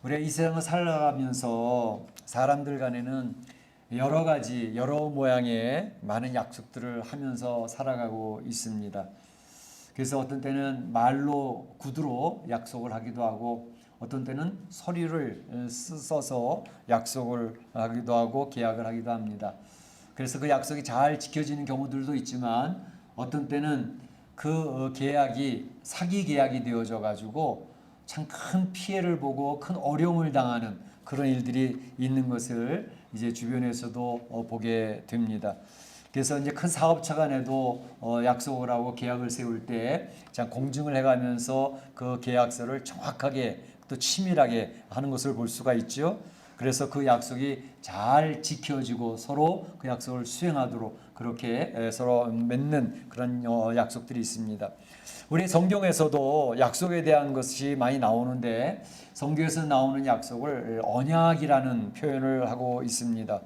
우리가 이 세상을 살아가면서 사람들 간에는 여러 가지 여러 모양의 많은 약속들을 하면서 살아가고 있습니다. 그래서 어떤 때는 말로 구두로 약속을 하기도 하고 어떤 때는 서류를 써서 약속을 하기도 하고 계약을 하기도 합니다. 그래서 그 약속이 잘 지켜지는 경우들도 있지만 어떤 때는 그 계약이 사기 계약이 되어져 가지고 참 큰 피해를 보고 큰 어려움을 당하는 그런 일들이 있는 것을 이제 주변에서도 보게 됩니다. 그래서 이제 큰 사업차 간에도 약속을 하고 계약을 세울 때 공증을 해가면서 그 계약서를 정확하게 또 치밀하게 하는 것을 볼 수가 있죠. 그래서 그 약속이 잘 지켜지고 서로 그 약속을 수행하도록 그렇게 서로 맺는 그런 약속들이 있습니다. 우리 성경에서도 약속에 대한 것이 많이 나오는데 성경에서 나오는 약속을 언약이라는 표현을 하고 있습니다.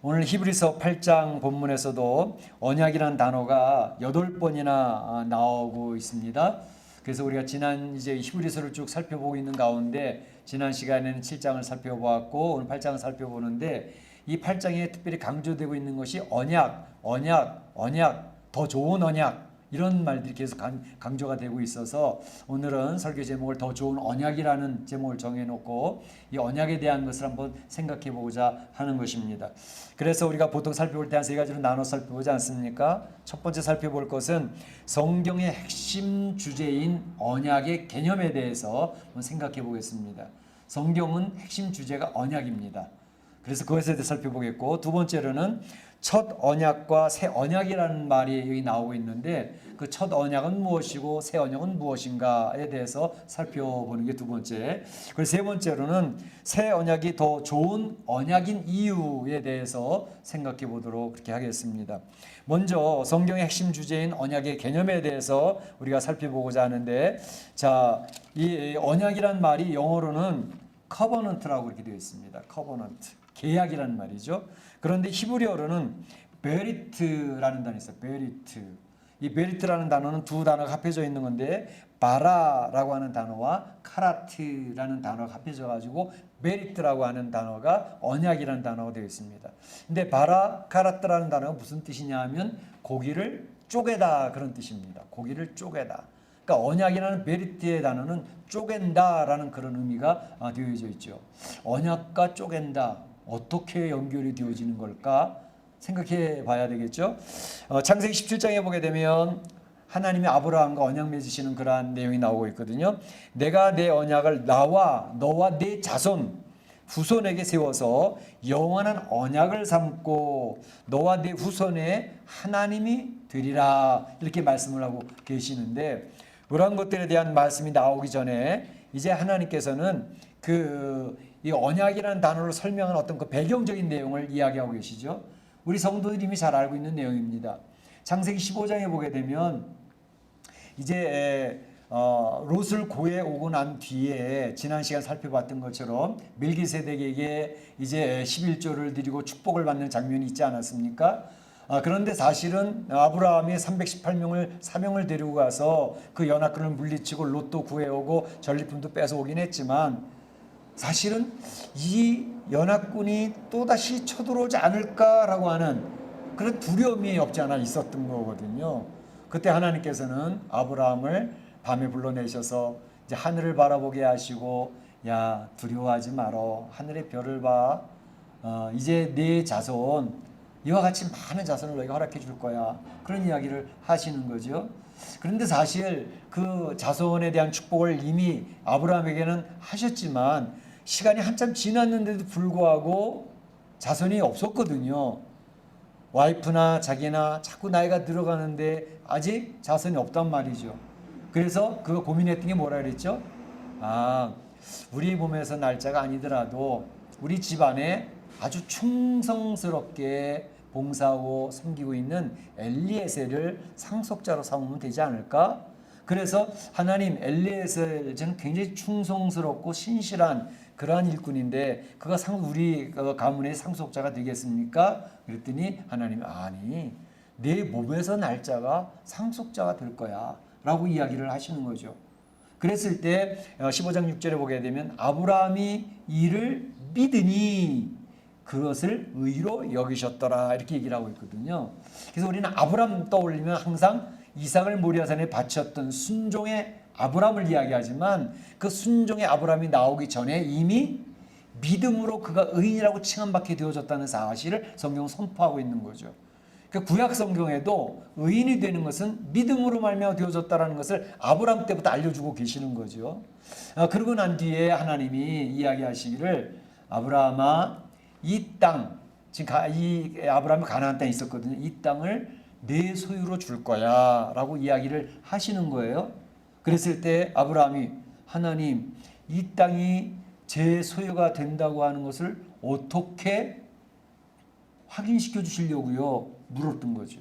오늘 히브리서 8장 본문에서도 언약이라는 단어가 8번이나 나오고 있습니다. 그래서 우리가 지난 이제 히브리서를 쭉 살펴보고 있는 가운데 지난 시간에는 7장을 살펴보았고 오늘 8장을 살펴보는데 이 8장에 특별히 강조되고 있는 것이 언약, 더 좋은 언약 이런 말들이 계속 강조가 되고 있어서 오늘은 설교 제목을 더 좋은 언약이라는 제목을 정해놓고 이 언약에 대한 것을 한번 생각해 보고자 하는 것입니다. 그래서 우리가 보통 살펴볼 때 한 세 가지로 나눠 살펴보지 않습니까? 첫 번째 살펴볼 것은 성경의 핵심 주제인 언약의 개념에 대해서 한번 생각해 보겠습니다. 성경은 핵심 주제가 언약입니다. 그래서 그것에 대해 살펴보겠고 두 번째로는 첫 언약과 새 언약이라는 말이 여기 나오고 있는데 그 첫 언약은 무엇이고 새 언약은 무엇인가에 대해서 살펴보는 게 두 번째. 그리고 세 번째로는 새 언약이 더 좋은 언약인 이유에 대해서 생각해 보도록 그렇게 하겠습니다. 먼저 성경의 핵심 주제인 언약의 개념에 대해서 우리가 살펴보고자 하는데 자, 이 언약이란 말이 영어로는 커버넌트라고 이렇게 되어 있습니다. 커버넌트. 계약이라는 말이죠. 그런데 히브리어로는 베리트라는 단어가 있어요. 베리트. 이 베리트라는 단어는 두 단어가 합해져 있는 건데 바라라고 하는 단어와 카라트라는 단어가 합해져 가지고 베리트라고 하는 단어가 언약이라는 단어가 되어 있습니다. 근데 바라, 카라트라는 단어가 무슨 뜻이냐 하면 고기를 쪼개다 그런 뜻입니다. 고기를 쪼개다. 그러니까 언약이라는 베리트의 단어는 쪼갠다라는 그런 의미가 되어져 있죠. 언약과 쪼갠다. 어떻게 연결이 되어지는 걸까 생각해 봐야 되겠죠. 창세기 17장에 보게 되면 하나님이 아브라함과 언약 맺으시는 그러한 내용이 나오고 있거든요. 내가 내 언약을 나와 너와 네 자손 후손에게 세워서 영원한 언약을 삼고 너와 네 후손의 하나님이 되리라 이렇게 말씀을 하고 계시는데 그러한 것들에 대한 말씀이 나오기 전에 이제 하나님께서는 이 언약이라는 단어를 설명하는 어떤 그 배경적인 내용을 이야기하고 계시죠. 우리 성도들이 이미 잘 알고 있는 내용입니다. 창세기 15장에 보게 되면 이제 롯을 구해 오고 난 뒤에 지난 시간 살펴봤던 것처럼 멜기세덱에게 이제 11조를 드리고 축복을 받는 장면이 있지 않았습니까? 그런데 사실은 아브라함이 318명을 사명을 데리고 가서 그 연합군을 물리치고 롯도 구해오고 전리품도 뺏어오긴 했지만 사실은 이 연합군이 또다시 쳐들어오지 않을까라고 하는 그런 두려움이 없지 않아 있었던 거거든요. 그때 하나님께서는 아브라함을 밤에 불러내셔서 이제 하늘을 바라보게 하시고 야 두려워하지 말어 하늘의 별을 봐 이제 네 자손 이와 같이 많은 자손을 너희가 허락해 줄 거야 그런 이야기를 하시는 거죠. 그런데 사실 그 자손에 대한 축복을 이미 아브라함에게는 하셨지만 시간이 한참 지났는데도 불구하고 자손이 없었거든요. 와이프나 자기나 자꾸 나이가 들어가는데 아직 자손이 없단 말이죠. 그래서 그거 고민했던 게 뭐라 그랬죠? 우리 몸에서 날짜가 아니더라도 우리 집안에 아주 충성스럽게 봉사하고 섬기고 있는 엘리에셀을 상속자로 삼으면 되지 않을까? 그래서 하나님 엘리에셀 저는 굉장히 충성스럽고 신실한 그러한 일꾼인데 그가 우리 가문의 상속자가 되겠습니까? 그랬더니 하나님이 아니 내 몸에서 날짜가 상속자가 될 거야 라고 이야기를 하시는 거죠. 그랬을 때 15장 6절에 보게 되면 아브라함이 이를 믿으니 그것을 의로 여기셨더라 이렇게 얘기를 하고 있거든요. 그래서 우리는 아브라함 떠올리면 항상 이삭을 모리아산에 바쳤던 순종의 아브라함을 이야기하지만 그 순종의 아브라함이 나오기 전에 이미 믿음으로 그가 의인이라고 칭함받게 되어졌다는 사실을 성경은 선포하고 있는 거죠. 그 구약 성경에도 의인이 되는 것은 믿음으로 말미암아 되어졌다는 것을 아브라함 때부터 알려주고 계시는 거죠. 그러고 난 뒤에 하나님이 이야기하시기를 아브라함아 이 땅, 지금 이 아브라함이 가나안 땅에 있었거든요. 이 땅을 내 소유로 줄 거야 라고 이야기를 하시는 거예요. 그랬을 때 아브라함이 하나님 이 땅이 제 소유가 된다고 하는 것을 어떻게 확인시켜 주시려고요? 물었던 거죠.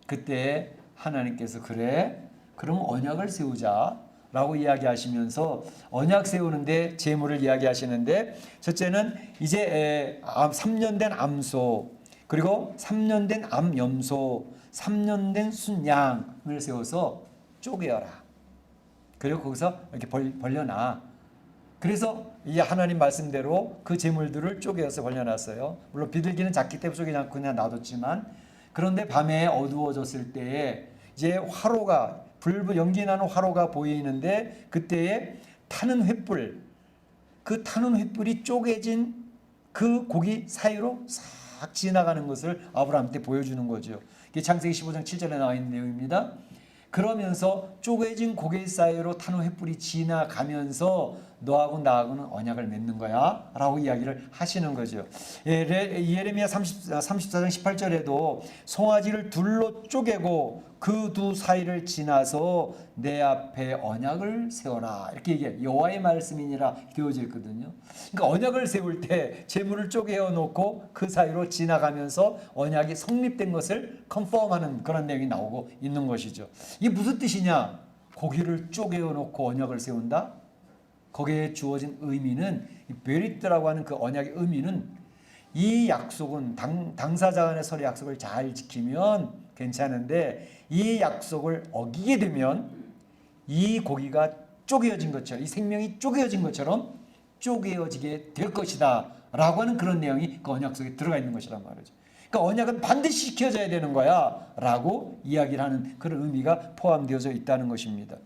그때 하나님께서 그래 그럼 언약을 세우자 라고 이야기하시면서 언약 세우는데 제물을 이야기하시는데 첫째는 이제 3년 된 암소 그리고 3년 된 암염소 3년 된 순양을 세워서 쪼개어라. 그리고 거기서 이렇게 벌려놔. 그래서 이 하나님 말씀대로 그 제물들을 쪼개어서 벌려놨어요. 물론 비둘기는 작기 때문에 쪼개지 않고 그냥 놔뒀지만 그런데 밤에 어두워졌을 때에 이제 화로가 불 연기 나는 화로가 보이는데 그때에 타는 횃불 그 타는 횃불이 쪼개진 그 고기 사이로 싹 지나가는 것을 아브라함한테 보여주는 거죠. 이게 창세기 15장 7절에 나와 있는 내용입니다. 그러면서 쪼개진 고개 사이로 타는 횃불이 지나가면서 너하고 나하고는 언약을 맺는 거야 라고 이야기를 하시는 거죠. 예레미야 34장 18절에도 송아지를 둘로 쪼개고 그 두 사이를 지나서 내 앞에 언약을 세워라 이렇게 얘기해요. 여호와의 말씀이니라 되어져 있거든요. 그러니까 언약을 세울 때 제물을 쪼개어 놓고 그 사이로 지나가면서 언약이 성립된 것을 컨펌하는 그런 내용이 나오고 있는 것이죠. 이게 무슨 뜻이냐? 고기를 쪼개어 놓고 언약을 세운다? 거기에 주어진 의미는 베리트라고 하는 그 언약의 의미는 이 약속은 당사자 간의 서로 약속을 잘 지키면 괜찮은데 이 약속을 어기게 되면 이 고기가 쪼개어진 것처럼 이 생명이 쪼개어진 것처럼 쪼개어지게 될 것이다 라고 하는 그런 내용이 그 언약 속에 들어가 있는 것이란 말이죠. 그러니까 언약은 반드시 지켜져야 되는 거야 라고 이야기를 하는 그런 의미가 포함되어져 있다는 것입니다.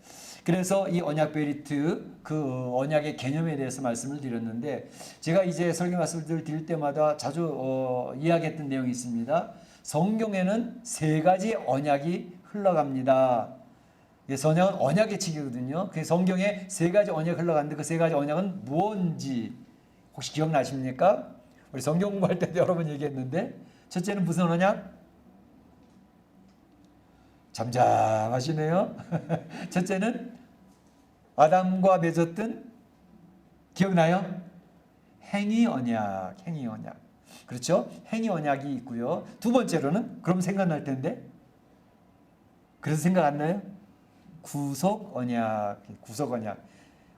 그래서 이 언약 베리트 그 언약의 개념에 대해서 말씀을 드렸는데 제가 이제 설교 말씀을 드릴 때마다 자주 이야기했던 내용이 있습니다. 성경에는 세 가지 언약이 흘러갑니다. 언약은 언약의 칙이거든요. 그 성경에 세 가지 언약이 흘러가는데 그 세 가지 언약은 무엇인지 혹시 기억나십니까? 우리 성경 공부할 때도 여러 번 얘기했는데 첫째는 무슨 언약? 잠잠하시네요. 첫째는 아담과 맺었던 기억나요? 행위 언약, 행위 언약. 그렇죠? 행위 언약이 있고요. 두 번째로는 그럼 생각날 텐데 그래서 생각 안 나요? 구속 언약, 구속 언약.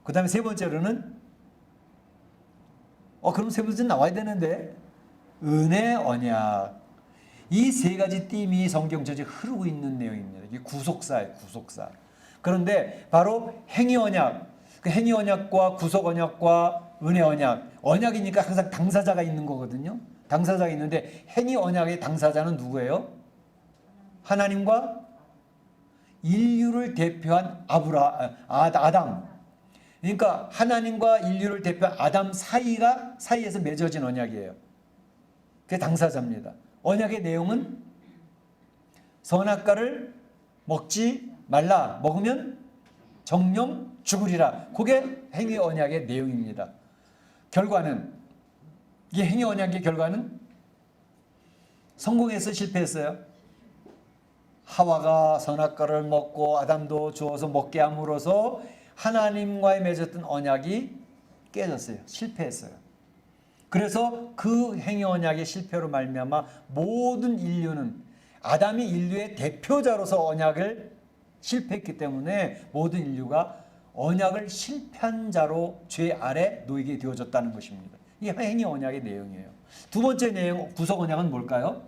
그 다음에 세 번째로는 그럼 세 번째는 나와야 되는데 은혜 언약. 이 세 가지 띠이 성경 전체에 흐르고 있는 내용입니다. 이게 구속사예요, 구속사. 그런데 바로 행위 언약, 그 행위 언약과 구속 언약과 은혜 언약, 언약이니까 항상 당사자가 있는 거거든요. 당사자가 있는데 행위 언약의 당사자는 누구예요? 하나님과 인류를 대표한 아담. 그러니까 하나님과 인류를 대표한 아담 사이에서 맺어진 언약이에요. 그게 당사자입니다. 언약의 내용은 선악과를 먹지 말라. 먹으면 정령 죽으리라. 그게 행위 언약의 내용입니다. 결과는 이 행위 언약의 결과는 성공해서 실패했어요. 하와가 선악과를 먹고 아담도 주어서 먹게 함으로써 하나님과의 맺었던 언약이 깨졌어요. 실패했어요. 그래서 그 행위 언약의 실패로 말미암아 모든 인류는 아담이 인류의 대표자로서 언약을 실패했기 때문에 모든 인류가 언약을 실패한 자로 죄 아래 놓이게 되어졌다는 것입니다. 이게 행위 언약의 내용이에요. 두 번째 내용 구속 언약은 뭘까요?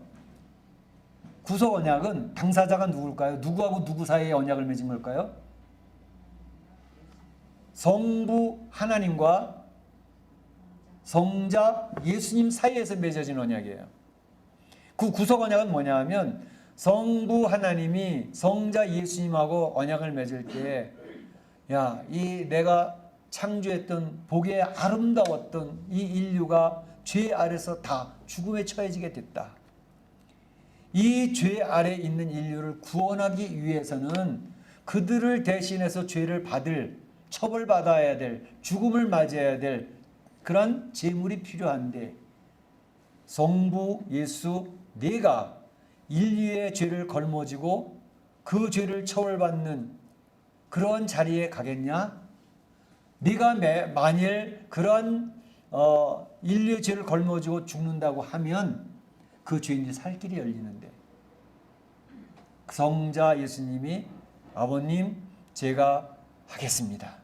구속 언약은 당사자가 누굴까요? 누구하고 누구 사이에 언약을 맺은 걸까요? 성부 하나님과 성자 예수님 사이에서 맺어진 언약이에요. 그 구속 언약은 뭐냐 하면 성부 하나님이 성자 예수님하고 언약을 맺을 때 야, 이 내가 창조했던 복에 아름다웠던 이 인류가 죄 아래서 다 죽음에 처해지게 됐다. 이 죄 아래 있는 인류를 구원하기 위해서는 그들을 대신해서 죄를 받을, 처벌받아야 될, 죽음을 맞이해야 될 그런 제물이 필요한데 성부 예수 네가 인류의 죄를 걸머지고 그 죄를 처벌받는 그런 자리에 가겠냐? 네가 만일 그런 인류의 죄를 걸머지고 죽는다고 하면 그 죄인이 살 길이 열리는데 성자 예수님이 아버님 제가 하겠습니다.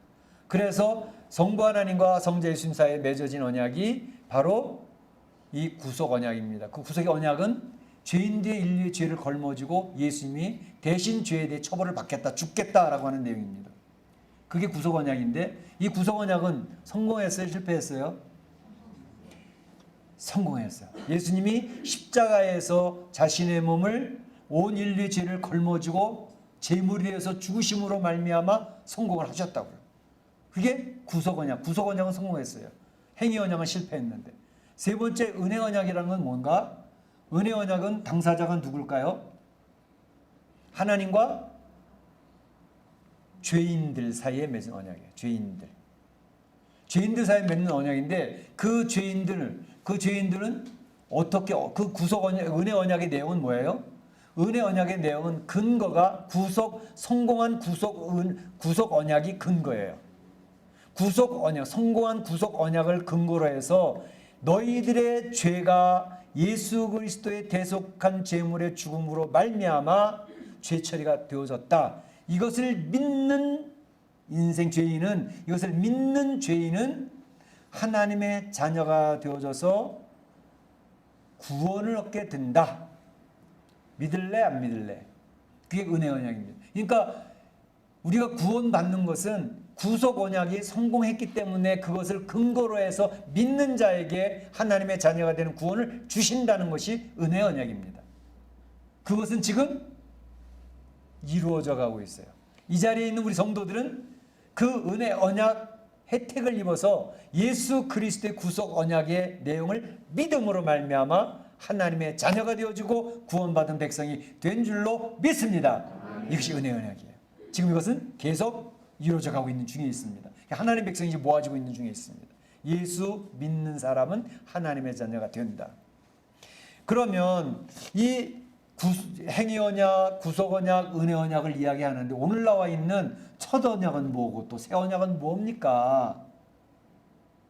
그래서 성부 하나님과 성자 예수님 사이에 맺어진 언약이 바로 이 구속 언약입니다. 그 구속의 언약은 죄인들의 인류의 죄를 걸머지고 예수님이 대신 죄에 대해 처벌을 받겠다, 죽겠다라고 하는 내용입니다. 그게 구속 언약인데 이 구속 언약은 성공했어요, 실패했어요? 성공했어요. 예수님이 십자가에서 자신의 몸을 온 인류의 죄를 걸머지고 제물이 되어서 죽으심으로 말미암아 성공을 하셨다고요. 그게 구속 언약. 구속 언약은 성공했어요. 행위 언약은 실패했는데. 세 번째 은혜 언약이라는 건 뭔가? 은혜 언약은 당사자가 누굴까요? 하나님과 죄인들 사이에 맺은 언약이에요. 죄인들 사이에 맺는 언약인데 그 죄인들은 어떻게 그 구속 언약, 은혜 언약의 내용은 뭐예요? 은혜 언약의 내용은 근거가 성공한 구속 언약이 근거예요. 구속 언약, 성공한 구속 언약을 근거로 해서 너희들의 죄가 예수 그리스도의 대속한 제물의 죽음으로 말미암아 죄 처리가 되어졌다. 이것을 믿는 이것을 믿는 죄인은 하나님의 자녀가 되어져서 구원을 얻게 된다. 믿을래 안 믿을래? 그게 은혜 언약입니다. 그러니까 우리가 구원받는 것은 구속 언약이 성공했기 때문에 그것을 근거로 해서 믿는 자에게 하나님의 자녀가 되는 구원을 주신다는 것이 은혜 언약입니다. 그것은 지금 이루어져 가고 있어요. 이 자리에 있는 우리 성도들은 그 은혜 언약 혜택을 입어서 예수 그리스도의 구속 언약의 내용을 믿음으로 말미암아 하나님의 자녀가 되어지고 구원받은 백성이 된 줄로 믿습니다. 이것이 은혜 언약이에요. 지금 이것은 계속 이루어져 가고 있는 중에 있습니다. 하나님의 백성이 이제 모아지고 있는 중에 있습니다. 예수 믿는 사람은 하나님의 자녀가 된다. 그러면 이 행위 언약, 구속 언약, 은혜 언약을 이야기하는데 오늘 나와 있는 첫 언약은 뭐고 또 새 언약은 뭡니까?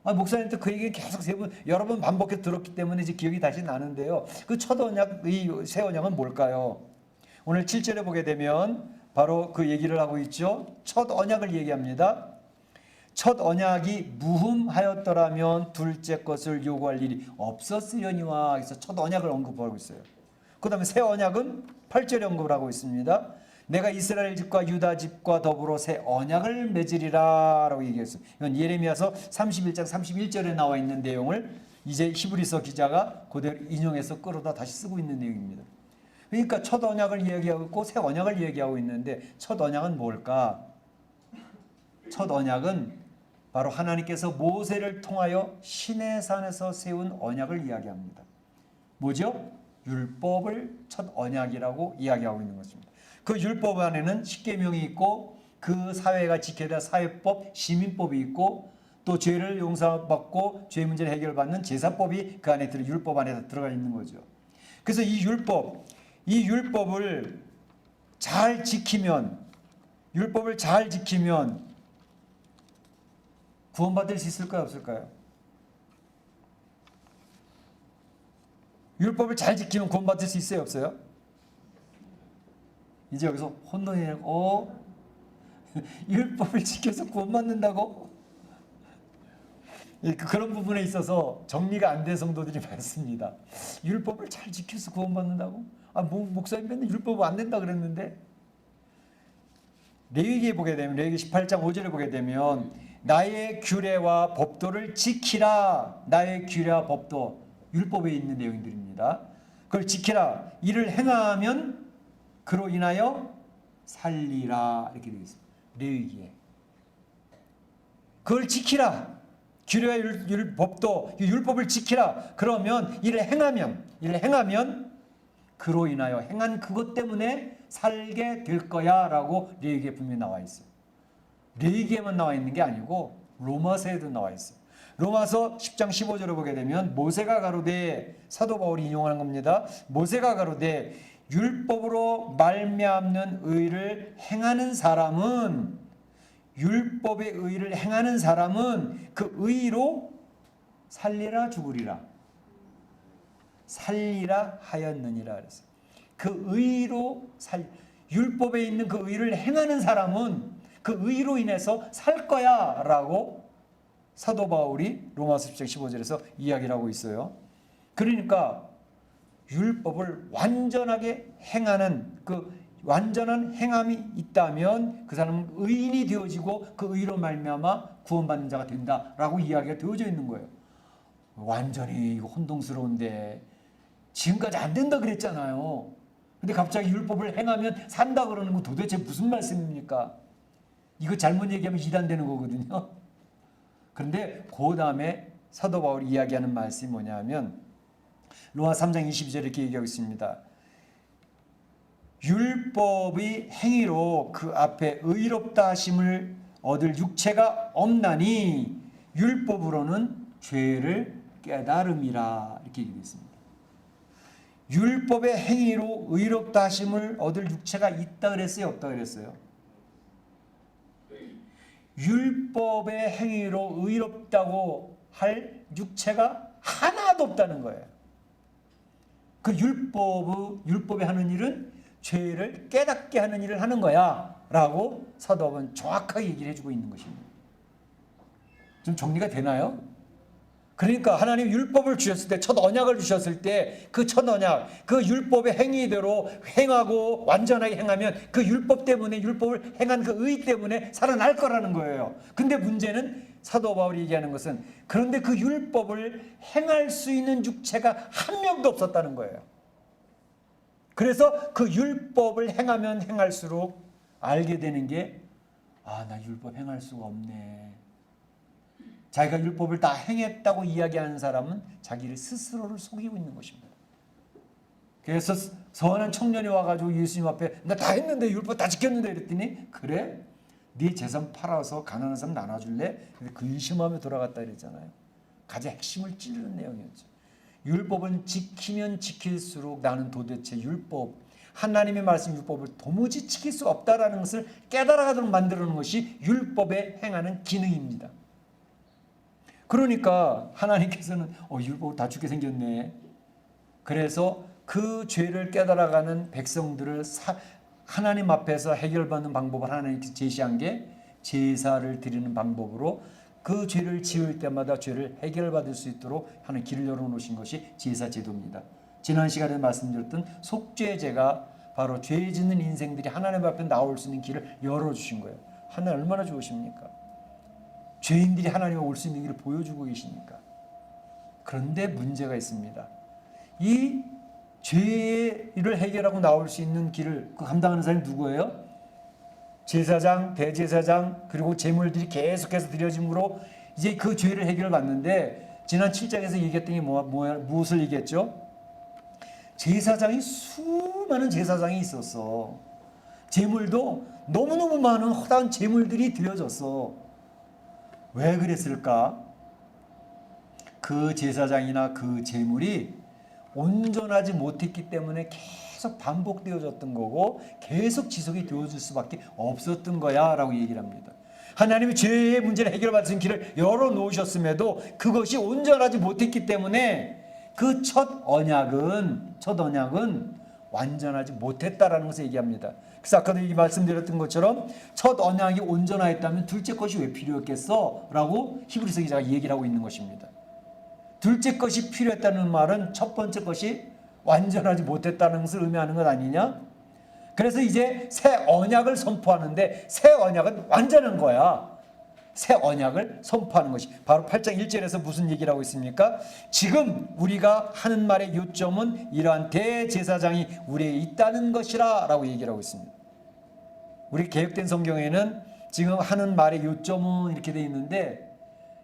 목사님도 그 얘기 계속 여러 번 반복해서 들었기 때문에 이제 기억이 다시 나는데요. 그 첫 언약, 이 새 언약은 뭘까요? 오늘 7절에 보게 되면 바로 그 얘기를 하고 있죠. 첫 언약을 얘기합니다. 첫 언약이 무흠하였더라면 둘째 것을 요구할 일이 없었으려니와. 그래서 첫 언약을 언급하고 있어요. 그 다음에 새 언약은 8절에 언급을 하고 있습니다. 내가 이스라엘 집과 유다 집과 더불어 새 언약을 맺으리라 라고 얘기했어요. 이건 예레미야서 31장 31절에 나와 있는 내용을 이제 히브리서 기자가 그대로 인용해서 끌어다 다시 쓰고 있는 내용입니다. 그러니까 첫 언약을 얘기하고 있고 새 언약을 얘기하고 있는데 첫 언약은 뭘까? 첫 언약은 바로 하나님께서 모세를 통하여 시내산에서 세운 언약을 이야기합니다. 뭐죠? 율법을 첫 언약이라고 이야기하고 있는 것입니다. 그 율법 안에는 십계명이 있고 그 사회가 지켜야 될 사회법, 시민법이 있고 또 죄를 용서받고 죄 문제를 해결받는 제사법이 그 안에 율법 안에 들어가 있는 거죠. 그래서 이 율법을 잘 지키면 구원받을 수 있을까요, 없을까요? 율법을 잘 지키면 구원받을 수 있어요, 없어요? 이제 여기서 혼돈이 율법을 지켜서 구원받는다고? 그런 부분에 있어서 정리가 안 된 성도들이 많습니다. 율법을 잘 지켜서 구원받는다고? 목사님 맨날 율법 안 된다 그랬는데. 레위기에 보게 되면 레위기 18장 5절에 보게 되면 나의 규례와 법도를 지키라. 나의 규례와 법도, 율법에 있는 내용들입니다. 그걸 지키라. 이를 행하면 그로 인하여 살리라. 이렇게 되어 있습니다. 레위기에. 그걸 지키라. 규례와 법도, 율법을 지키라. 그러면 이를 행하면 그로 인하여, 행한 그것 때문에 살게 될 거야 라고 레위기에 분명히 나와 있어요. 레위기에만 나와 있는 게 아니고 로마서에도 나와 있어요. 로마서 10장 15절을 보게 되면 모세가 가로되, 사도 바울이 인용하는 겁니다. 모세가 가로되 율법으로 말미암는 의를 행하는 사람은, 율법의 의를 행하는 사람은 그 의로 살리라 죽으리라. 살리라 하였느니라 그랬어요. 그 의로 율법에 있는 그 의를 행하는 사람은 그 의로 인해서 살 거야 라고 사도 바울이 로마서 10장 15절에서 이야기를 하고 있어요. 그러니까 율법을 완전하게 행하는 그 완전한 행함이 있다면 그 사람은 의인이 되어지고 그 의로 말미암아 구원받는 자가 된다라고 이야기가 되어져 있는 거예요. 완전히 이거 혼동스러운데 지금까지 안 된다 그랬잖아요. 근데 갑자기 율법을 행하면 산다 그러는 거 도대체 무슨 말씀입니까? 이거 잘못 얘기하면 이단되는 거거든요. 그런데 그 다음에 사도 바울이 이야기하는 말씀이 뭐냐면 로마 3장 22절에 이렇게 얘기하고 있습니다. 율법의 행위로 그 앞에 의롭다 하심을 얻을 육체가 없나니 율법으로는 죄를 깨달음이라. 이렇게 얘기되어 있습니다. 율법의 행위로 의롭다 하심을 얻을 육체가 있다 그랬어요? 없다 그랬어요? 율법의 행위로 의롭다고 할 육체가 하나도 없다는 거예요. 그 율법이 하는 일은 죄를 깨닫게 하는 일을 하는 거야 라고 사도 바울은 정확하게 얘기를 해주고 있는 것입니다. 좀 정리가 되나요? 그러니까 하나님 율법을 주셨을 때, 첫 언약을 주셨을 때 그 첫 언약, 그 율법의 행위대로 행하고 완전하게 행하면 그 율법 때문에, 율법을 행한 그 의 때문에 살아날 거라는 거예요. 근데 문제는 사도 바울이 얘기하는 것은 그런데 그 율법을 행할 수 있는 육체가 한 명도 없었다는 거예요. 그래서 그 율법을 행하면 행할수록 알게 되는 게, 아, 나 율법 행할 수가 없네. 자기가 율법을 다 행했다고 이야기하는 사람은 자기를 스스로를 속이고 있는 것입니다. 그래서 선한 청년이 와가지고 예수님 앞에 나 다 했는데, 율법 다 지켰는데 이랬더니, 그래? 네 재산 팔아서 가난한 사람 나눠줄래? 근심하며 돌아갔다 이랬잖아요. 가장 핵심을 찌르는 내용이었죠. 율법은 지키면 지킬수록 나는 도대체 율법, 하나님의 말씀 율법을 도무지 지킬 수 없다라는 것을 깨달아가도록 만들어놓은 것이 율법에 행하는 기능입니다. 그러니까 하나님께서는 율법을 다 죽게 생겼네. 그래서 그 죄를 깨달아가는 백성들을 하나님 앞에서 해결받는 방법을 하나님께서 제시한 게 제사를 드리는 방법으로 그 죄를 지을 때마다 죄를 해결받을 수 있도록 하는 길을 열어놓으신 것이 제사 제도입니다. 지난 시간에 말씀드렸던 속죄제가 바로 죄 짓는 인생들이 하나님 앞에 나올 수 있는 길을 열어주신 거예요. 하나님 얼마나 좋으십니까? 죄인들이 하나님 앞에 올 수 있는 길을 보여주고 계시니까. 그런데 문제가 있습니다. 이 죄를 해결하고 나올 수 있는 길을 감당하는 사람이 누구예요? 제사장, 대제사장, 그리고 제물들이 계속해서 드려짐으로 이제 그 죄를 해결받는데, 지난 7장에서 얘기했던 게 무엇을 얘기했죠? 제사장이, 수많은 제사장이 있었어. 제물도 너무너무 많은 허다한 제물들이 드려졌어. 왜 그랬을까? 그 제사장이나 그 제물이 온전하지 못했기 때문에 계속 반복되어졌던 거고 계속 지속이 되어질 수밖에 없었던 거야 라고 얘기를 합니다. 하나님이 죄의 문제를 해결받을 수 있는 길을 열어놓으셨음에도 그것이 온전하지 못했기 때문에 그 첫 언약은 완전하지 못했다라는 것을 얘기합니다. 그래서 아까도 말씀드렸던 것처럼 첫 언약이 온전하였다면 둘째 것이 왜 필요했겠어? 라고 히브리서 기자가 얘기를 하고 있는 것입니다. 둘째 것이 필요했다는 말은 첫 번째 것이 완전하지 못했다는 것을 의미하는 것 아니냐? 그래서 이제 새 언약을 선포하는데 새 언약은 완전한 거야. 새 언약을 선포하는 것이 바로 8장 1절에서 무슨 얘기를 하고 있습니까? 지금 우리가 하는 말의 요점은 이러한 대제사장이 우리에게 있다는 것이라 라고 얘기를 하고 있습니다. 우리 개혁된 성경에는 지금 하는 말의 요점은 이렇게 되어 있는데,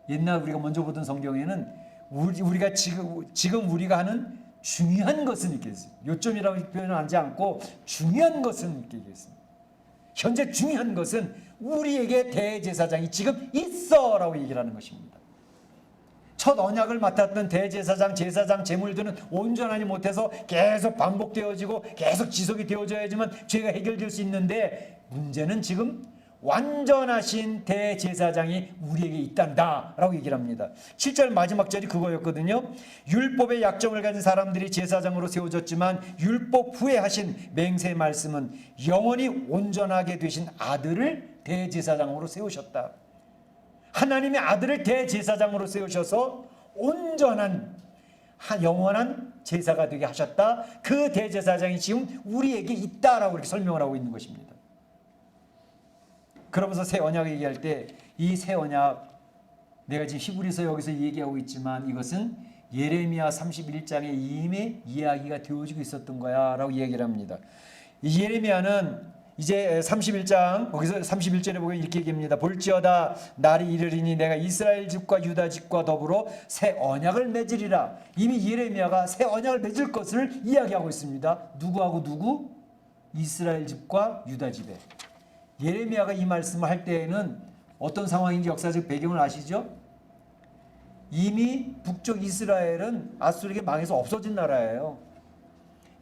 옛날 우리가 먼저 보던 성경에는 우리가 지금 우리가 하는 중요한 것은 이렇게 있어요. 요점이라고 표현하지 않고 중요한 것은 이렇게 얘기했습니다. 현재 중요한 것은 우리에게 대제사장이 지금 있어라고 얘기를 하는 것입니다. 첫 언약을 맡았던 대제사장, 제사장, 제물들은 온전하지 못해서 계속 반복되어지고 계속 지속이 되어져야지만 죄가 해결될 수 있는데, 문제는 지금 완전하신 대제사장이 우리에게 있단다 라고 얘기를 합니다. 7절 마지막 절이 그거였거든요. 율법의 약점을 가진 사람들이 제사장으로 세워졌지만 율법 후에 하신 맹세의 말씀은 영원히 온전하게 되신 아들을 대제사장으로 세우셨다. 하나님의 아들을 대제사장으로 세우셔서 온전한 영원한 제사가 되게 하셨다. 그 대제사장이 지금 우리에게 있다라고 이렇게 설명을 하고 있는 것입니다. 그러면서 새 언약 얘기할 때 이 새 언약, 내가 지금 히브리서 여기서 얘기하고 있지만 이것은 예레미야 31장에 이미 이야기가 되어지고 있었던 거야 라고 얘기를 합니다. 이 예레미야는 이제 31장 거기서 31절에 보면 이렇게 얘기합니다. 볼지어다 날이 이르리니 내가 이스라엘 집과 유다 집과 더불어 새 언약을 맺으리라. 이미 예레미야가 새 언약을 맺을 것을 이야기하고 있습니다. 누구하고 누구? 이스라엘 집과 유다 집에. 예레미야가 이 말씀을 할 때에는 어떤 상황인지 역사적 배경을 아시죠? 이미 북쪽 이스라엘은 아수르에게 망해서 없어진 나라예요.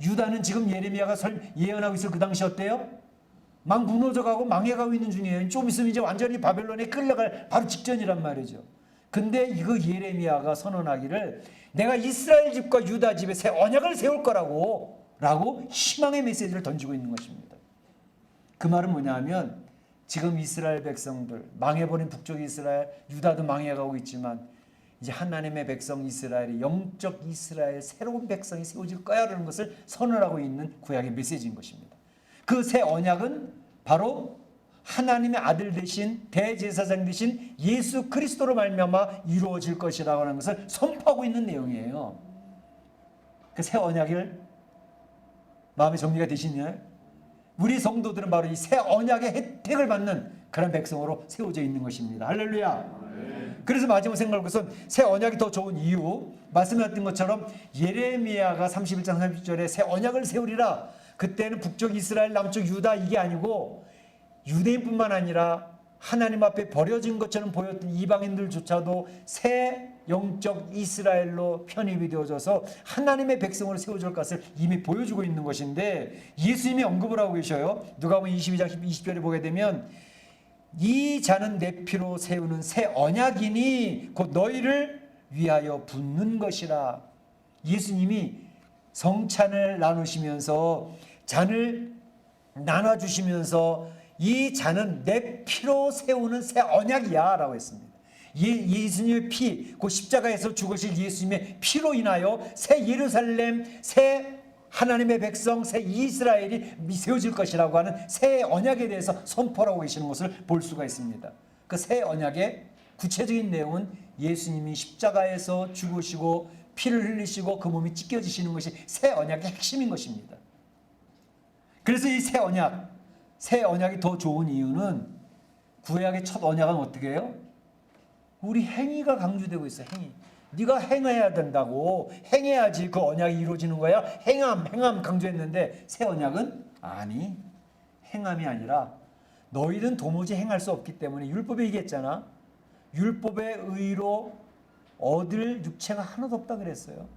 유다는 지금 예레미야가 예언하고 있을 그 당시 어때요? 막 무너져가고 망해가고 있는 중이에요. 좀 있으면 이제 완전히 바벨론에 끌려갈 바로 직전이란 말이죠. 근데 이거 예레미야가 선언하기를 내가 이스라엘 집과 유다 집에 새 언약을 세울 거라고 희망의 메시지를 던지고 있는 것입니다. 그 말은 뭐냐 하면 지금 이스라엘 백성들, 망해버린 북쪽 이스라엘, 유다도 망해가고 있지만 이제 하나님의 백성 이스라엘이 영적 이스라엘 새로운 백성이 세워질 거야라는 것을 선언하고 있는 구약의 메시지인 것입니다. 그 새 언약은 바로 하나님의 아들 되신 대제사장 되신 예수 그리스도로 말미암아 이루어질 것이라고 하는 것을 선포하고 있는 내용이에요. 그 새 언약을 마음에 정리가 되시나요? 우리 성도들은 바로 이 새 언약의 혜택을 받는 그런 백성으로 세워져 있는 것입니다. 할렐루야. 그래서 마지막 생각할 것은 새 언약이 더 좋은 이유, 말씀하신 것처럼 예레미야가 31장 30절에 새 언약을 세우리라. 그때는 북쪽 이스라엘, 남쪽 유다 이게 아니고 유대인뿐만 아니라 하나님 앞에 버려진 것처럼 보였던 이방인들조차도 새 영적 이스라엘로 편입이 되어져서 하나님의 백성으로 세워질 것을 이미 보여주고 있는 것인데, 예수님이 언급을 하고 계셔요. 누가복음 22장 20절에 보게 되면 이 자는 내 피로 세우는 새 언약이니 곧 너희를 위하여 붓는 것이라. 예수님이 성찬을 나누시면서 잔을 나눠주시면서 이 잔은 내 피로 세우는 새 언약이야 라고 했습니다. 예수님의 피, 그 십자가에서 죽으실 예수님의 피로 인하여 새 예루살렘, 새 하나님의 백성, 새 이스라엘이 세워질 것이라고 하는 새 언약에 대해서 선포하고 계시는 것을 볼 수가 있습니다. 그 새 언약의 구체적인 내용은 예수님이 십자가에서 죽으시고 피를 흘리시고 그 몸이 찢겨지시는 것이 새 언약의 핵심인 것입니다. 그래서 이 새 언약이 더 좋은 이유는 구약의 첫 언약은 어떻게 해요? 우리 행위가 강조되고 있어요. 행위. 네가 행해야 된다고. 행해야지 그 언약이 이루어지는 거야. 행함 강조했는데 새 언약은 아니, 행함이 아니라 너희는 도무지 행할 수 없기 때문에 율법에 얘기했잖아. 율법의 의로 얻을 육체가 하나도 없다 그랬어요.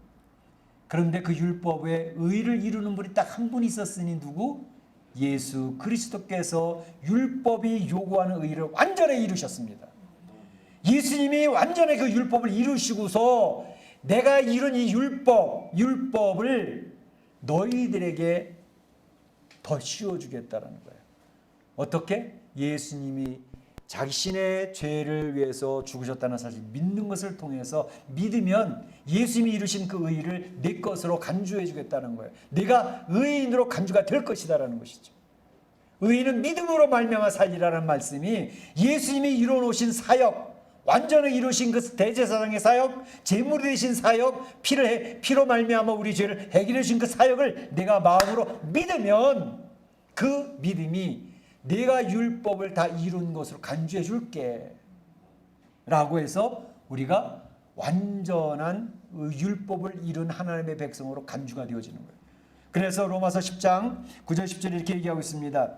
그런데 그 율법의 의를 이루는 분이 딱 한 분 있었으니 누구? 예수 그리스도께서 율법이 요구하는 의를 완전히 이루셨습니다. 예수님이 완전히 그 율법을 이루시고서 내가 이룬 이 율법을 너희들에게 더 씌워주겠다라는 거예요. 어떻게? 예수님이 자신의 죄를 위해서 죽으셨다는 사실 믿는 것을 통해서 믿으면 예수님이 이루신 그 의를 내 것으로 간주해 주겠다는 거예요. 내가 의인으로 간주가 될 것이다라는 것이죠. 의인은 믿음으로 말미암아 살리라는 말씀이 예수님이 이루어놓으신 사역, 완전히 이루신 그 대제사장의 사역, 제물이 되신 사역, 피로 말미암아 우리 죄를 해결해 주신 그 사역을 내가 마음으로 믿으면 그 믿음이 내가 율법을 다 이룬 것으로 간주해 줄게 라고 해서 우리가 완전한 율법을 이룬 하나님의 백성으로 간주가 되어지는 거예요. 그래서 로마서 10장 9절 10절에 이렇게 얘기하고 있습니다.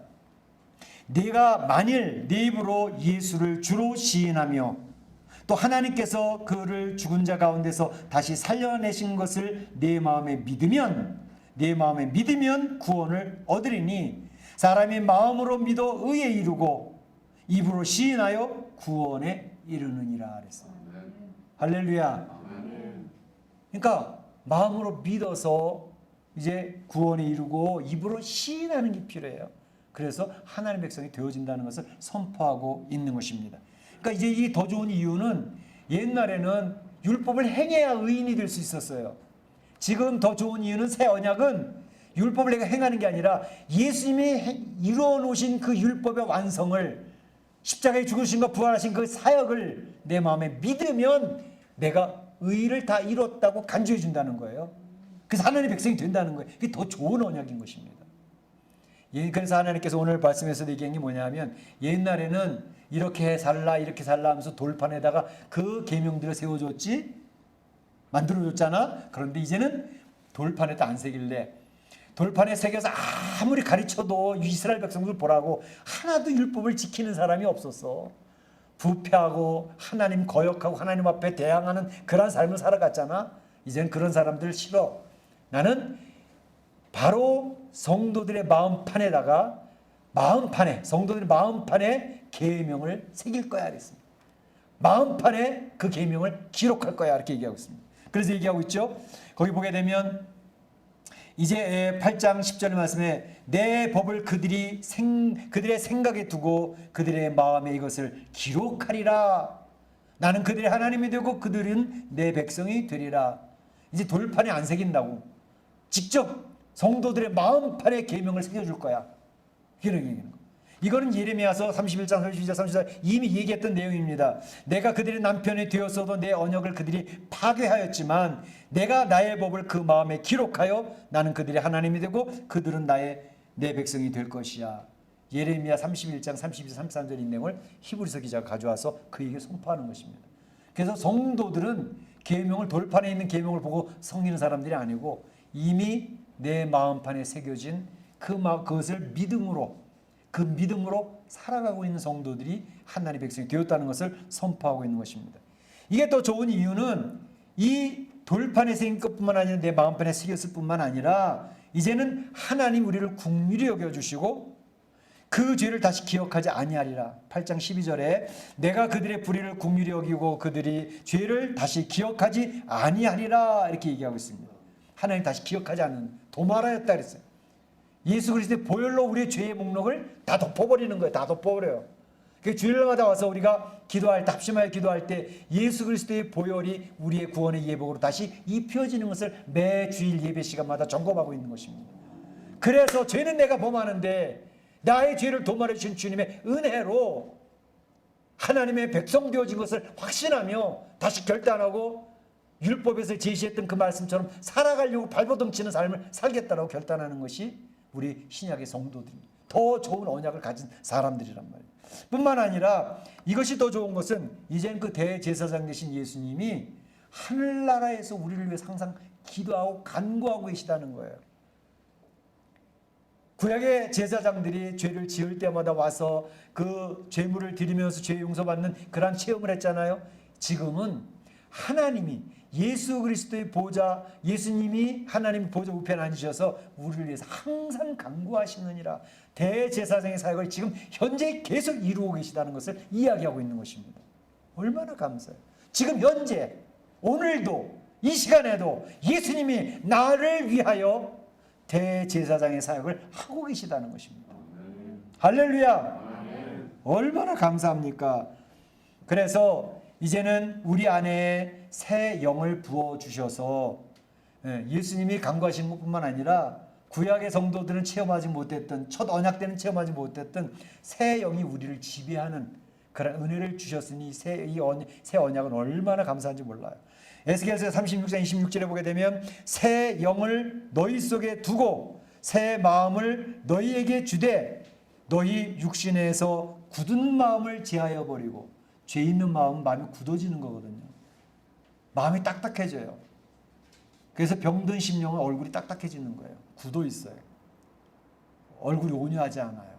네가 만일 네 입으로 예수를 주로 시인하며 또 하나님께서 그를 죽은 자 가운데서 다시 살려내신 것을 내 마음에 믿으면 구원을 얻으리니 사람이 마음으로 믿어 의에 이르고 입으로 시인하여 구원에 이르느니라 그랬어요. 할렐루야. 그러니까 마음으로 믿어서 이제 구원에 이르고 입으로 시인하는 게 필요해요. 그래서 하나님의 백성이 되어진다는 것을 선포하고 있는 것입니다. 그러니까 이제 이 더 좋은 이유는 옛날에는 율법을 행해야 의인이 될 수 있었어요. 지금 더 좋은 이유는 새 언약은 율법을 내가 행하는 게 아니라 예수님이 이루어 놓으신 그 율법의 완성을 십자가에 죽으신 것 부활하신 그 사역을 내 마음에 믿으면 내가 의를 다 이뤘다고 간주해 준다는 거예요. 그래서 하나님의 백성이 된다는 거예요. 그게 더 좋은 언약인 것입니다. 그래서 하나님께서 오늘 말씀에서 얘기한 게 뭐냐면 옛날에는 이렇게 살라 이렇게 살라 하면서 돌판에다가 그 계명들을 세워줬지 만들어줬잖아. 그런데 이제는 돌판에다 안 새길래 돌판에 새겨서 아무리 가르쳐도 이스라엘 백성들 보라고 하나도 율법을 지키는 사람이 없었어. 부패하고 하나님 거역하고 하나님 앞에 대항하는 그런 삶을 살아갔잖아. 이제는 그런 사람들 싫어. 나는 바로 성도들의 마음판에다가 성도들의 마음판에 계명을 새길 거야 그랬습니다. 마음판에 그 계명을 기록할 거야 이렇게 얘기하고 있습니다. 그래서 얘기하고 있죠. 거기 보게 되면 이제 8장 10절 말씀에 내 법을 그들의 생각에 두고 그들의 마음에 이것을 기록하리라. 나는 그들의 하나님이 되고 그들은 내 백성이 되리라. 이제 돌판에 안 새긴다고. 직접 성도들의 마음판에 계명을 새겨줄 거야. 이런 얘기는 거. 이거는 예레미야서 31장 32절 34절 이미 얘기했던 내용입니다. 내가 그들의 남편이 되었어도 내 언약을 그들이 파괴하였지만 내가 나의 법을 그 마음에 기록하여 나는 그들의 하나님이 되고 그들은 내 백성이 될 것이야. 예레미야 31장 32절 33절 이 내용을 히브리서 기자가 가져와서 그 얘기를 선포하는 것입니다. 그래서 성도들은 계명을 돌판에 있는 계명을 보고 섬기는 사람들이 아니고 이미 내 마음판에 새겨진 그것을 믿음으로 살아가고 있는 성도들이 하나님의 백성이 되었다는 것을 선포하고 있는 것입니다. 이게 더 좋은 이유는 이 돌판에 새긴 것뿐만 아니라 내 마음판에 새겼을 뿐만 아니라 이제는 하나님 우리를 긍휼히 여겨주시고 그 죄를 다시 기억하지 아니하리라. 8장 12절에 내가 그들의 불의를 긍휼히 여기고 그들이 죄를 다시 기억하지 아니하리라 이렇게 얘기하고 있습니다. 하나님 다시 기억하지 않는 도말하였다 그랬어요. 예수 그리스도의 보혈로 우리의 죄의 목록을 다 덮어버리는 거예요. 다 덮어버려요. 그 주일마다 와서 우리가 기도할 때 합심하여 기도할 때 예수 그리스도의 보혈이 우리의 구원의 예복으로 다시 입혀지는 것을 매 주일 예배 시간마다 점검하고 있는 것입니다. 그래서 죄는 내가 범하는데 나의 죄를 도말해 주신 주님의 은혜로 하나님의 백성 되어진 것을 확신하며 다시 결단하고 율법에서 제시했던 그 말씀처럼 살아가려고 발버둥치는 삶을 살겠다라고 결단하는 것이 우리 신약의 성도들입니다. 더 좋은 언약을 가진 사람들이란 말이에요. 뿐만 아니라 이것이 더 좋은 것은 이젠 그 대제사장 되신 예수님이 하늘나라에서 우리를 위해 항상 기도하고 간구하고 계시다는 거예요. 구약의 제사장들이 죄를 지을 때마다 와서 그 죄물을 드리면서 죄 용서받는 그런 체험을 했잖아요. 지금은 하나님이 예수 그리스도의 보좌, 예수님이 하나님 보좌 우편에 앉으셔서 우리를 위해서 항상 간구하시느니라. 대제사장의 사역을 지금 현재 계속 이루고 계시다는 것을 이야기하고 있는 것입니다. 얼마나 감사해요. 지금 현재 오늘도 이 시간에도 예수님이 나를 위하여 대제사장의 사역을 하고 계시다는 것입니다. 할렐루야. 얼마나 감사합니까? 그래서 이제는 우리 안에 새 영을 부어주셔서 예수님이 간구하신 것뿐만 아니라 구약의 성도들은 체험하지 못했던, 첫 언약 때는 체험하지 못했던 새 영이 우리를 지배하는 그런 은혜를 주셨으니 새 언약은 얼마나 감사한지 몰라요. 에스겔서 36장 26절에 보게 되면 새 영을 너희 속에 두고 새 마음을 너희에게 주되 너희 육신에서 굳은 마음을 제하여 버리고, 죄 있는 마음은 마음이 굳어지는 거거든요. 마음이 딱딱해져요. 그래서 병든 심령은 얼굴이 딱딱해지는 거예요. 굳어 있어요. 얼굴이 온유하지 않아요.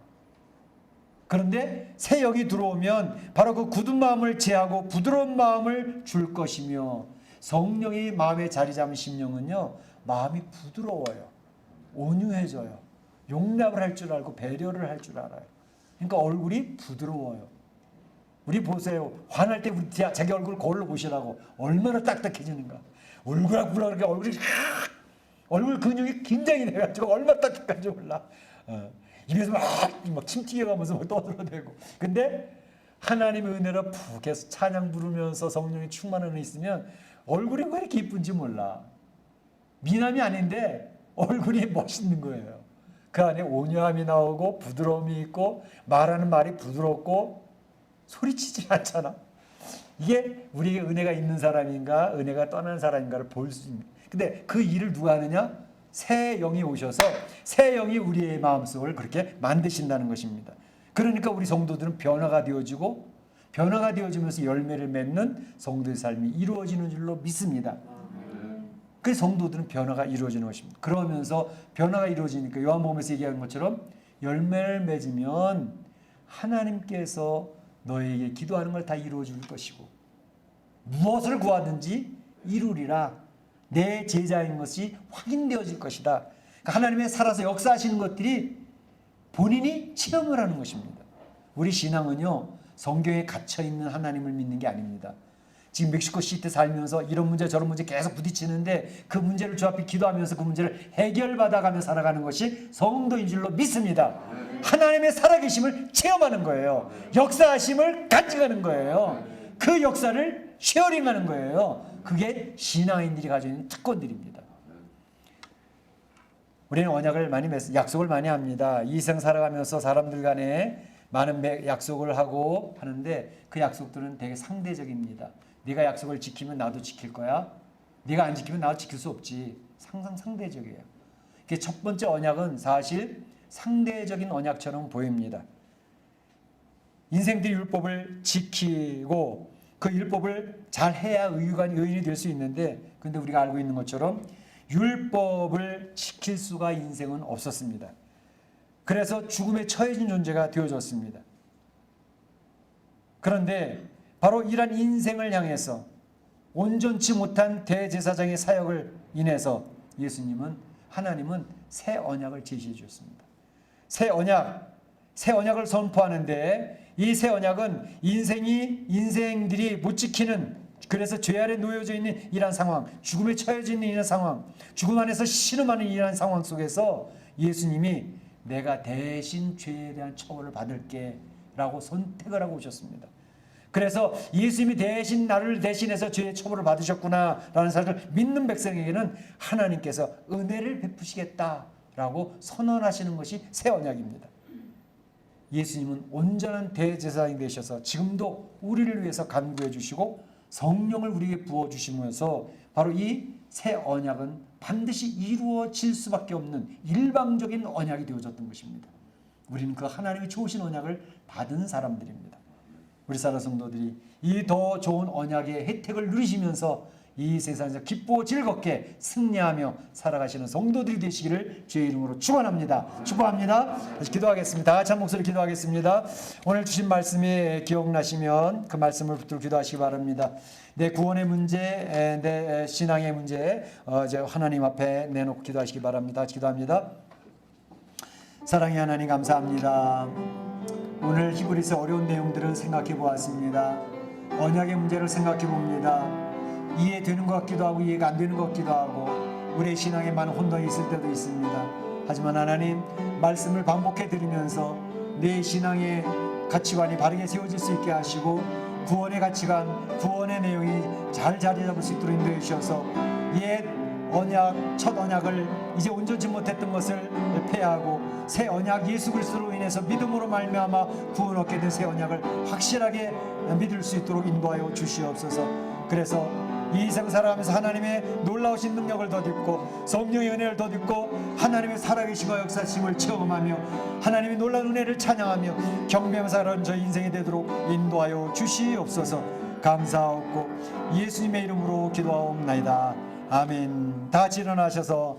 그런데 새 영이 들어오면 바로 그 굳은 마음을 제하고 부드러운 마음을 줄 것이며, 성령이 마음에 자리 잡은 심령은요, 마음이 부드러워요. 온유해져요. 용납을 할 줄 알고 배려를 할 줄 알아요. 그러니까 얼굴이 부드러워요. 우리 보세요. 화날 때 우리 자기 얼굴 거울로 보시라고 얼마나 딱딱해지는가. 울그락불락 얼굴 근육이 긴장이 돼가지고 얼마나 딱딱한지 몰라. 입에서 막 침 튀겨가면서 막 떠들어대고. 근데 하나님의 은혜로 푹 해서 찬양 부르면서 성령이 충만한 은혜 있으면 얼굴이 왜 이렇게 이쁜지 몰라. 미남이 아닌데 얼굴이 멋있는 거예요. 그 안에 온유함이 나오고 부드러움이 있고 말하는 말이 부드럽고 소리치지 않잖아. 이게 우리에게 은혜가 있는 사람인가 은혜가 떠나는 사람인가를 볼 수 있는. 근데 그 일을 누가 하느냐? 새 영이 오셔서 새 영이 우리의 마음속을 그렇게 만드신다는 것입니다. 그러니까 우리 성도들은 변화가 되어지고 변화가 되어지면서 열매를 맺는 성도의 삶이 이루어지는 줄로 믿습니다. 그 성도들은 변화가 이루어지는 것입니다. 그러면서 변화가 이루어지니까 요한복음에서 얘기하는 것처럼 열매를 맺으면 하나님께서 너에게 기도하는 걸 다 이루어 줄 것이고 무엇을 구하든지 이루리라. 내 제자인 것이 확인되어질 것이다. 그러니까 하나님의 살아서 역사하시는 것들이 본인이 체험을 하는 것입니다. 우리 신앙은요, 성경에 갇혀있는 하나님을 믿는 게 아닙니다. 지금 멕시코시티 살면서 이런 문제 저런 문제 계속 부딪히는데 그 문제를 주 앞에 기도하면서 그 문제를 해결받아가며 살아가는 것이 성도인 줄로 믿습니다. 하나님의 살아계심을 체험하는 거예요. 역사하심을 간직하는 거예요. 그 역사를 쉐어링하는 거예요. 그게 신앙인들이 가지고 있는 특권들입니다. 우리는 언약을 많이 약속을 많이 합니다. 이 생 살아가면서 사람들 간에 많은 약속을 하고 하는데 그 약속들은 되게 상대적입니다. 네가 약속을 지키면 나도 지킬 거야. 네가 안 지키면 나도 지킬 수 없지. 항상 상대적이에요. 첫 번째 언약은 사실 상대적인 언약처럼 보입니다. 인생들이 율법을 지키고 그 율법을 잘 해야 의인이 될 수 있는데, 근데 우리가 알고 있는 것처럼 율법을 지킬 수가 인생은 없었습니다. 그래서 죽음에 처해진 존재가 되어졌습니다. 그런데 바로 이런 인생을 향해서 온전치 못한 대제사장의 사역을 인해서 하나님은 새 언약을 제시해 주셨습니다. 새 언약을 선포하는데 이 새 언약은 인생들이 못 지키는, 그래서 죄 아래 놓여져 있는 이러한 상황, 죽음에 처해져 있는 이러한 상황, 죽음 안에서 신음하는 이러한 상황 속에서 예수님이 내가 대신 죄에 대한 처벌을 받을게 라고 선택을 하고 오셨습니다. 그래서 예수님이 대신 나를 대신해서 죄의 처벌을 받으셨구나 라는 사실을 믿는 백성에게는 하나님께서 은혜를 베푸시겠다라고 선언하시는 것이 새 언약입니다. 예수님은 온전한 대제사장이 되셔서 지금도 우리를 위해서 간구해 주시고 성령을 우리에게 부어주시면서 바로 이 새 언약은 반드시 이루어질 수밖에 없는 일방적인 언약이 되어졌던 것입니다. 우리는 그 하나님의 좋으신 언약을 받은 사람들입니다. 우리 사랑 성도들이 이 더 좋은 언약의 혜택을 누리시면서 이 세상에서 기쁘고 즐겁게 승리하며 살아가시는 성도들이 되시기를 주의 이름으로 축원합니다. 축복합니다. 다시 기도하겠습니다. 다 같이 한 목소리 기도하겠습니다. 오늘 주신 말씀이 기억나시면 그 말씀을 붙들고 기도하시기 바랍니다. 내 구원의 문제, 내 신앙의 문제 이제 하나님 앞에 내놓고 기도하시기 바랍니다. 기도합니다. 사랑의 하나님 감사합니다. 오늘 히브리서 어려운 내용들을 생각해 보았습니다. 언약의 문제를 생각해 봅니다. 이해되는 것 같기도 하고 이해가 안 되는 것 같기도 하고 우리의 신앙에 많은 혼동이 있을 때도 있습니다. 하지만 하나님 말씀을 반복해 드리면서 내 신앙의 가치관이 바르게 세워질 수 있게 하시고 구원의 가치관, 구원의 내용이 잘 자리 잡을 수 있도록 인도해 주셔서 옛 언약, 첫 언약을 이제 온전치 못했던 것을 폐하고 새 언약 예수 그리스도로 인해서 믿음으로 말미암아 구원 얻게 된 새 언약을 확실하게 믿을 수 있도록 인도하여 주시옵소서. 그래서 이 인생 살아가면서 하나님의 놀라우신 능력을 덧입고 성령의 은혜를 덧입고 하나님의 살아계시고 역사심을 체험하며 하나님의 놀라운 은혜를 찬양하며 경배하며 살아가는 저희 인생이 되도록 인도하여 주시옵소서. 감사하옵고 예수님의 이름으로 기도하옵나이다. 아멘. 다 같이 일어나셔서